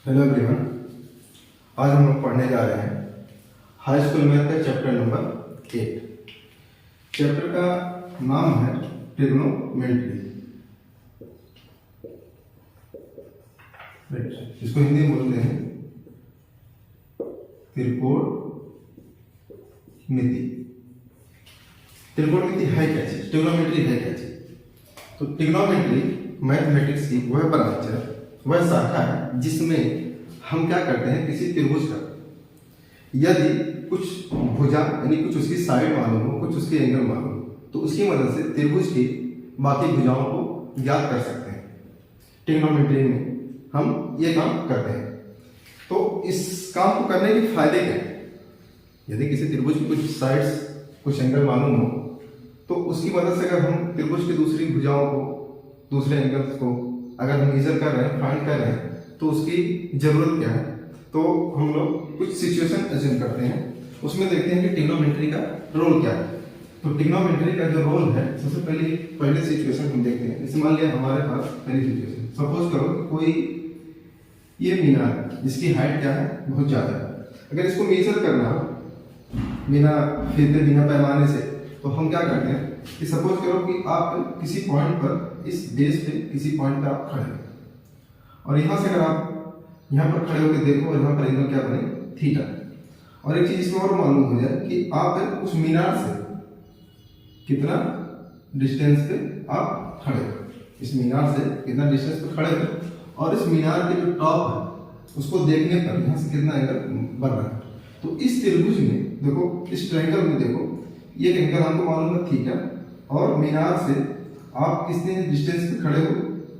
Hello everyone. आज हम लोग पढ़ने जा रहे हैं हाई स्कूल मैथ का चैप्टर नंबर 8। चैप्टर का नाम है ट्रिग्नोमेट्री। इसको हिंदी में बोलते हैं त्रिकोणमिति। त्रिकोणमिति है क्या चीज, ट्रिग्नोमेट्री है क्या चीज? तो ट्रिग्नोमेट्री मैथमेटिक्स की वह ब्रांच है, वह शाखा है जिसमें हम क्या करते हैं, किसी त्रिभुज का यदि कुछ भुजा यानी कुछ उसकी साइड मालूम हो, कुछ उसके एंगल मालूम हो, तो उसकी मदद से त्रिभुज की बाकी भुजाओं को ज्ञात कर सकते हैं। ट्रिग्नोमेट्री में हम ये काम करते हैं। तो इस काम को करने के फायदे क्या हैं? यदि किसी त्रिभुज की कुछ साइड्स, कुछ एंगल मालूम हो, तो उसकी मदद से अगर हम त्रिभुज की दूसरी भुजाओं को, दूसरे एंगल्स को अगर हम मेजर कर रहे हैं, फाइंड कर रहे हैं, तो उसकी जरूरत क्या है? तो हम लोग कुछ सिचुएशन अज्यूम करते हैं, उसमें देखते हैं कि ट्रिग्नोमेट्री का रोल क्या है। तो ट्रिग्नोमेट्री का जो रोल है, सबसे पहले सिचुएशन हम देखते हैं। जैसे मान लिया हमारे पास पहली सिचुएशन, सपोज करो कि कोई ये मीनार जिसकी हाइट क्या है, बहुत ज्यादा है। अगर इसको मेजर करना हो बिना फीते, बिना पैमाने से, तो हम क्या करते हैं कि सपोज करो कि आप किसी पॉइंट पर, इस बेस पे किसी पॉइंट पर आप खड़े हैं, और यहाँ से अगर आप यहाँ पर खड़े होकर देखो और यहाँ पर एंगल क्या बने, थीटा। और एक चीज इसमें और मालूम हो जाए कि आप उस मीनार से कितना डिस्टेंस पे आप खड़े हो, इस मीनार से कितना डिस्टेंस पे खड़े हो, और इस मीनार के जो टॉप है उसको देखने पर यहाँ से कितना एंगल बन रहा है। तो इस त्रिभुज में देखो, इस ट्रायंगल में देखो, ये एंगल हमको मालूम है थीटा, और मीनार से आप कितने डिस्टेंस पे खड़े हो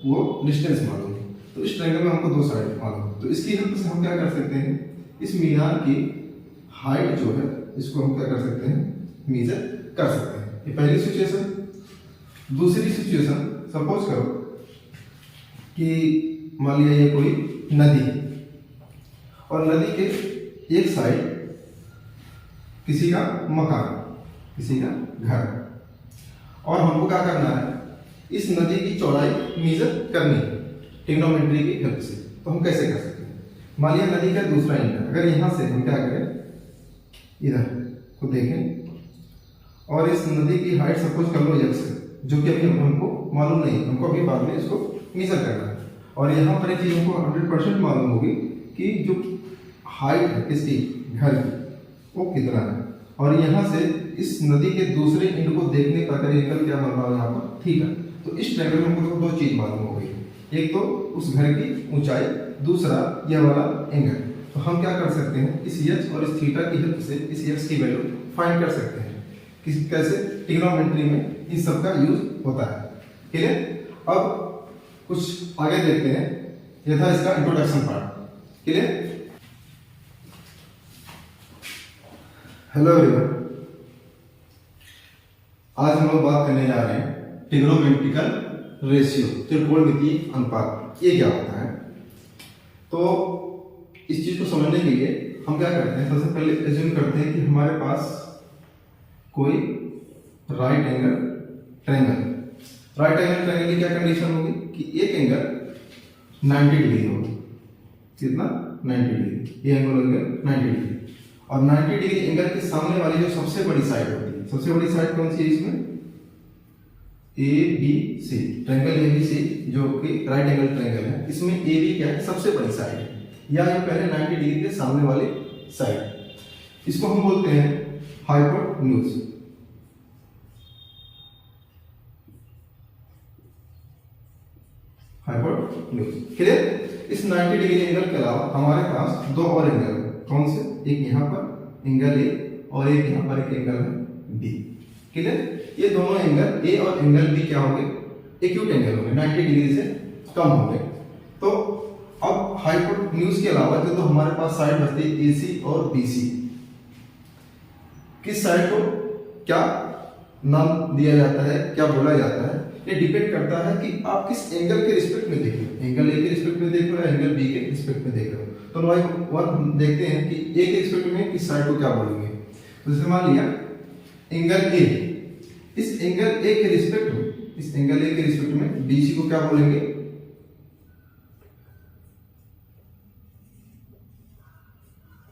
वो डिस्टेंस मालूम है। तो इस ट्रायंगल में हमको दो साइड मालूम है। तो इसकी हेल्प से हम क्या कर सकते हैं, इस मीनार की हाइट जो है इसको हम क्या कर सकते हैं, मेजर कर सकते हैं। ये पहली सिचुएशन। दूसरी सिचुएशन, सपोज करो कि मान लिया ये कोई नदी है, और नदी के एक साइड किसी का मकान, किसी का घर, और हमको क्या करना है, इस नदी की चौड़ाई मेजर करनी है ट्रिग्नोमेट्री की हेल्प से। तो हम कैसे कर सकते हैं? मान लिया नदी का दूसरा एंड, अगर यहां से हम क्या करें, इधर को देखें, और इस नदी की हाइट सपोज कर लो x, जो कि अभी हमको मालूम नहीं, हमको अभी बाद में इसको मेजर करना है। और यहाँ पर एक चीज हमको 100% मालूम होगी कि जो हाइट है इसकी घर की वो कितना है, और यहाँ से इस नदी के दूसरे एंड को देखने पर अगर एंगल क्या बन रहा है यहाँ पर, थीटा। तो इस ट्रायंगल में हमको दो चीज मालूम हो गई, एक तो उस घर की ऊंचाई, दूसरा यह वाला एंगल। तो हम क्या कर सकते हैं, इस h और इस थीटा की हेल्प से इस x की वैल्यू फाइंड कर सकते हैं। कैसे? ट्रिग्नोमेट्री में इस सब का यूज होता है। क्लियर? अब कुछ आगे देखते हैं, यह था इसका introduction part. Clear? Hello everyone, आज हम लोग बात करने जा रहे हैं ट्रिग्नोमेट्रिकल रेशियो, त्रिकोणमितीय अनुपात। ये क्या होता है? तो इस चीज को समझने के लिए हम क्या करते हैं, सबसे पहले एज्यूम करते हैं कि हमारे पास कोई right angle triangle. Right angle triangle की क्या कंडीशन होगी कि एक एंगल 90 डिग्री होगा। कितना? 90 डिग्री। ये एंगल हो गया 90 डिग्री, और 90 डिग्री एंगल के सामने वाली जो सबसे बड़ी साइड होती है, सबसे बड़ी साइड कौन सी है इसमें? ABC, ट्रायंगल ABC जो कि राइट एंगल ट्रायंगल है, इसमें AB क्या है? सबसे बड़ी साइड है, या ये पहले 90 डिग्री के सामने वाली साइड। इसको हम बोलते हैं हाइपोटेन्यूज। हाइपोटेन्यूज। क्लियर? इस 90 डिग्री एंगल के अलावा हमारे पास दो और एंगल है। कौन से? एक यहाँ पर एंगल A, और एक यहाँ पर एक एंगल है B। क्लियर? ये दोनों एंगल A और एंगल B क्या होंगे? एक्यूट एंगल होंगे, 90 डिग्री से कम होंगे। तो अब हाइपोटेन्यूज के अलावा जो तो हमारे पास साइड बचती है AC और BC, किस साइड को क्या नाम दिया जाता है, क्या बोला जाता है, ये डिपेंड करता है कि आप किस एंगल के रिस्पेक्ट में देख रहे हो। एंगल A के रिस्पेक्ट में देख रहे हो या एंगल B के रिस्पेक्ट में देख रहे हो। तो हम देखते हैं कि A के रिस्पेक्ट में किस साइड को क्या बोलेंगे। तो जैसे मान लिया एंगल A, इस एंगल A के रिस्पेक्ट में, इस एंगल A के रिस्पेक्ट में BC को क्या बोलेंगे?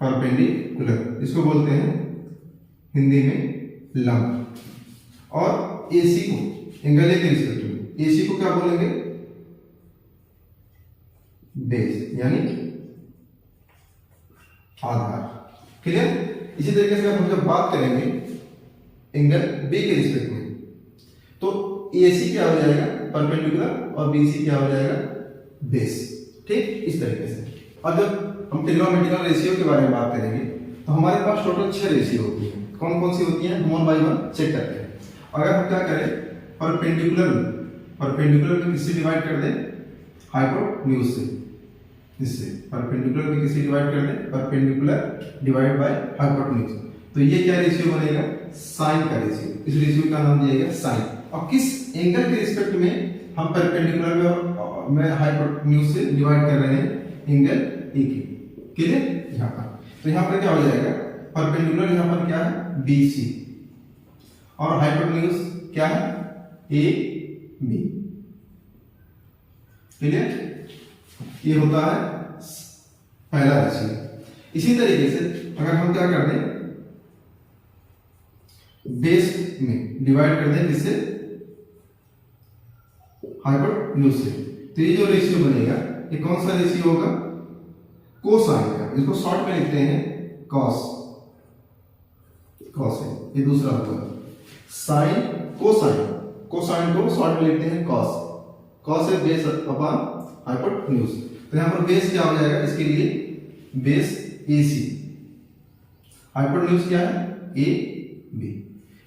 परपेंडिकुलर, इसको बोलते हैं हिंदी में लंब। और AC को एंगल ए के रिस्पेक्ट में, AC को क्या बोलेंगे? बेस यानी आधार। क्लियर? इसी तरीके से हम जब बात करेंगे एंगल बी के रिस्पेक्ट में, तो AC क्या हो जाएगा? परपेंडिकुलर, और BC क्या हो जाएगा? बेस। ठीक, इस तरीके से। अब जब हम ट्रिग्नोमेट्रिकल रेशियो के बारे में बात करेंगे तो हमारे पास टोटल 6 रेशियो होती है। कौन कौन सी होती है? हम 1 बाय 1 चेक करते हैं। अगर हम क्या करें, परपेंडिकुलर में किससे डिवाइड कर दें? हाइपोटेन्यूज से। इससे परपेंडिकुलर में किससे डिवाइड कर दें? Perpendicular divide by hypotenuse. तो ये क्या रेशियो बनेगा? साइन का रेशियो। इस रेशियो का नाम दिया गया साइन। और किस एंगल के रिस्पेक्ट में हम परपेंडिकुलर में हाइपोटेन्यूज से डिवाइड कर रहे हैं? एंगल ए की। क्लियर? यहाँ पर तो यहाँ पर क्या हो जाएगा? परपेंडिकुलर यहाँ पर क्या है? BC, और हाइपोटेन्यूज क्या है? AB। क्लियर? ये होता है पहला रेशियो। इसी तरीके से अगर हम क्या कर दें, बेस में डिवाइड कर दें किससे? हाइपोटेन्यूज से, तो ये जो रेशियो बनेगा ये कौन सा रेशियो होगा? कोसाइन का। इसको शॉर्ट में लिखते हैं कॉस। कॉस है, ये दूसरा होगा साइन कोसाइन। कोसाइन को शॉर्ट में लिखते हैं कॉस। कॉस है बेस अपॉन हाइपोटेन्यूज। तो यहां पर बेस क्या हो जाएगा? इसके लिए बेस AC, हाइपोटेन्यूज क्या है? AB।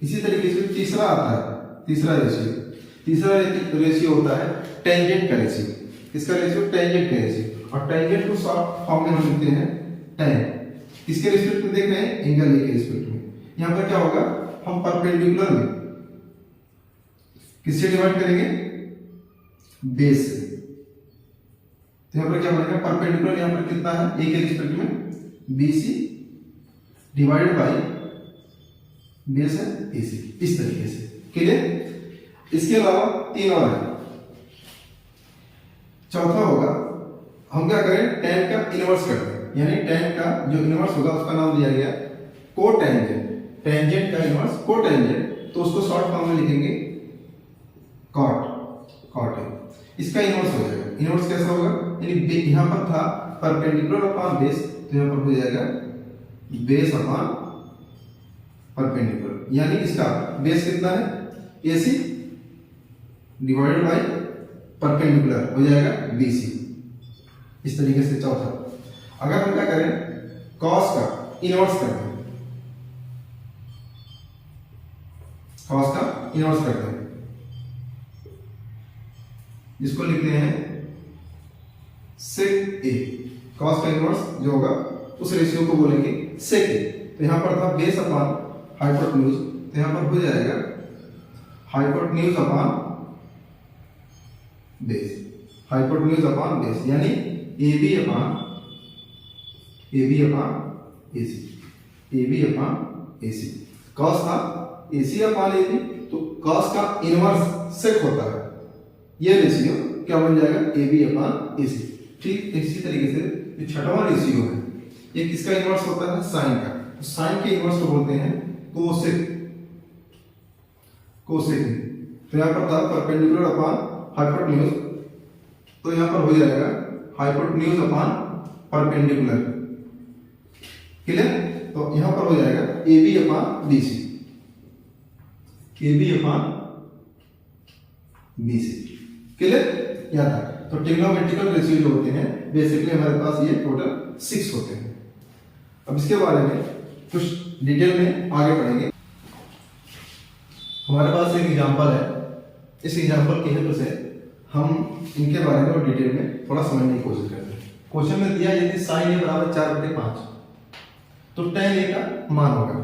इसी तरीके से तीसरा आता है, तीसरा रेशियो होता है टेंजेंट का रेशियो। किसका रेशियो? टेंजेंट का रेशियो। और टेंजेंट को शॉर्ट फॉर्म में हम लिखते हैं tan। किसके रिस्पेक्ट में देख रहे हैं? एंगल ए के रिस्पेक्ट में। यहां पर क्या होगा? हम परपेंडिकुलर में किससे डिवाइड करेंगे? बेस से। तो यहां पर क्या बनेगा? परपेंडिकुलर यहां पर कितना है? ए के रिस्पेक्ट में BC डिवाइडेड बाय बेस है AC। इस तरीके से। क्लियर? इसके अलावा 3 और है। चौथा होगा, हम क्या करें? tan का इनवर्स करते हैं, यानी tan का जो इनवर्स होगा उसका नाम दिया गया कोटेंजेंट। टेंजेंट का इनवर्स कोटेंजेंट, तो उसको शॉर्ट फॉर्म में लिखेंगे कॉट है। इसका इनवर्स हो जाएगा। इनवर्स कैसा होगा? यानी यहां पर था परपेंडिकुलर अपॉन बेस, तो यहां पर हो जाएगा बेस अपॉन परपेंडिकुलर। यानी इसका बेस कितना है? AC डिवाइडेड बाय परपेंडिकुलर हो जाएगा BC। इस तरीके से चौथा। अगर हम क्या करें? कॉस का इनवर्स करते हैं, कॉस का इनवर्स करते हैं, जिसको लिखते हैं sec A। कॉस का इनवर्स जो होगा उस रेशियो को बोलेंगे sec A। तो यहां पर था बेस अपॉन हाइपोटेन्यूज, तो यहां पर हो जाएगा hypotenuse upon base. Hypotenuse upon base यानी AB अपॉन AC। कॉस था AC अपॉन AB, तो कॉस का इनवर्स सेक होता है। ये रेशियो क्या बन जाएगा? AB upon AC। ठीक इसी तरीके से जो छठवां रेशियो है, ये किसका इनवर्स होता है? साइन का। तो साइन के इनवर्स को बोलते हैं कोसेक। तो यहां पर था परपेंडिकुलर अपॉन हाइपोटेन्यूज, तो यहां पर हो जाएगा हाइपोटेन्यूज अपॉन परपेंडिकुलर। क्लियर? तो यहां पर हो जाएगा AB अपॉन BC। क्लियर? याद था। तो ट्रिग्नोमेट्रिकल रेशियो जो होते हैं बेसिकली हमारे पास ये टोटल 6 होते हैं। अब इसके बारे में कुछ डिटेल में आगे बढ़ेंगे। हमारे पास एक एग्जांपल है। इस एग्जांपल की हेल्प से हम इनके बारे में और डिटेल में थोड़ा समझने की कोशिश करते हैं। क्वेश्चन में दिया यदि sin a बराबर 4/5 तो tan a का मान होगा।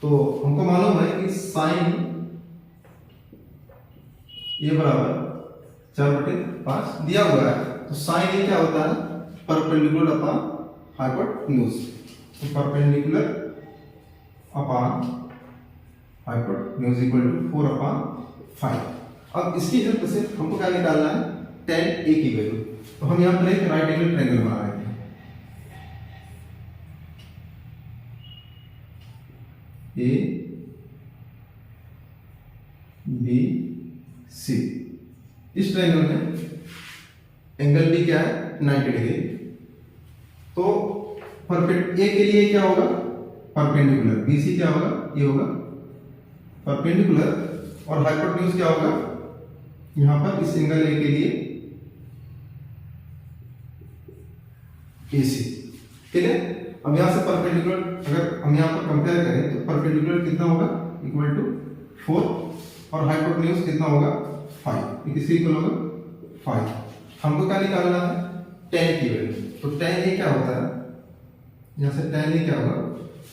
तो हमको मालूम है कि sin a बराबर 4/5 दिया हुआ है। तो sin a क्या होता है? Perpendicular upon hypotenuse. तो perpendicular upon hypotenuse equal to 4/5। अब इसकी हेल्प से हमको क्या निकालना है? tan a की वैल्यू। तो हम यहां पर एक राइट एंगल ट्रायंगल बना रहे हैं। A B C. इस ट्रायंगल में एंगल बी क्या है 90 डिग्री। तो ए के लिए क्या होगा परपेंडिकुलर, बीसी क्या होगा ये होगा परपेंडिकुलर, और हाइपोटेन्यूज क्या होगा यहां पर इस एंगल ए के लिए एसी। ठीक है, अब यहां से परपेंडिकुलर अगर हम यहां पर कंपेयर करें तो परपेंडिकुलर कितना होगा इक्वल टू 4 और हाइपोटेन्यूज कितना होगा 5। ये किसके इक्वल होगा 5। हमको क्या निकालना है tan की वैल्यू। तो tan ए क्या होता है, यहां से tan ए क्या होगा,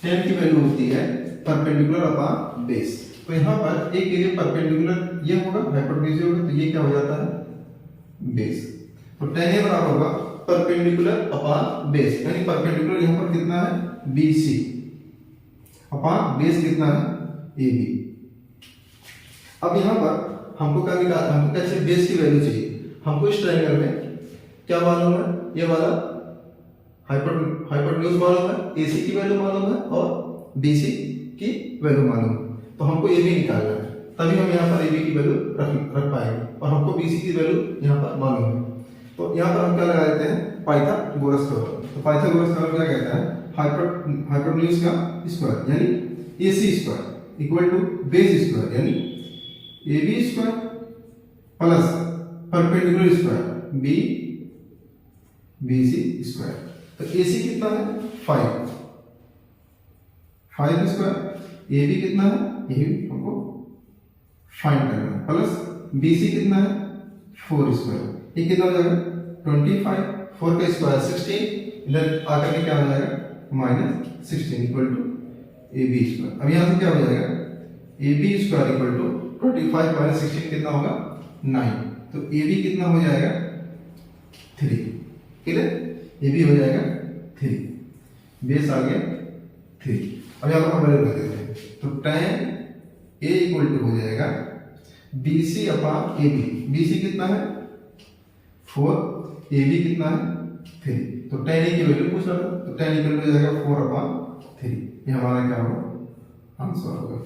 tan की वैल्यू होती है परपेंडिकुलर अपॉन बेस। तो यहां पर ए के लिए परपेंडिकुलर ये होगा, हाइपोटेन्यूज होगा, तो ये क्या हो जाता है बेस। तो tan ए बराबर होगा परपेंडिकुलर अपॉन बेस, यानी परपेंडिकुलर यहां पर कितना है BC अपॉन बेस कितना है AB। अब यहां पर हमको क्या निकालना, हमको कैसे बेस की वैल्यू चाहिए। हमको इस ट्रायंगल में क्या मालूम है, ये वाला हाइपोटेन्यूज मालूम है, AC की वैल्यू मालूम है और BC की वैल्यू मालूम है। तो हमको AB निकालना है, तभी हम यहाँ पर AB की वैल्यू रख पाएंगे, और हमको BC की वैल्यू यहाँ पर मालूम है। तो यहाँ पर हम क्या लगा देते हैं पाइथागोरस थ्योरम। तो पाइथागोरस थ्योरम क्या कहता है, हाइपोटेन्यूज का स्क्वायर यानी AC square equal to base square यानी AB square plus perpendicular square BC square. तो AC कितना है 5 स्क्वायर, AB कितना है ये हमको फाइंड करना है, प्लस BC कितना है 4 स्क्वायर। ये कितना हो जाएगा 25, 4 का स्क्वायर 16, इधर आकर के क्या हो जाएगा -16 इक्वल टू AB स्क्वायर। अब यहाँ से क्या हो जाएगा AB square equal to 25 minus 16 कितना होगा 9। तो AB कितना हो जाएगा 3। ठीक है, AB हो जाएगा 3, बेस आ गया 3। अब यहाँ पर हम वैल्यू रख देते हैं, तो tan A इक्वल टू हो जाएगा BC अपॉन AB। BC कितना है 4, AB कितना है 3। तो tan A की वैल्यू पूछ रहा था, तो tan इक्वल हो जाएगा 4 अपॉन 3। ये हमारा क्या होगा आंसर होगा।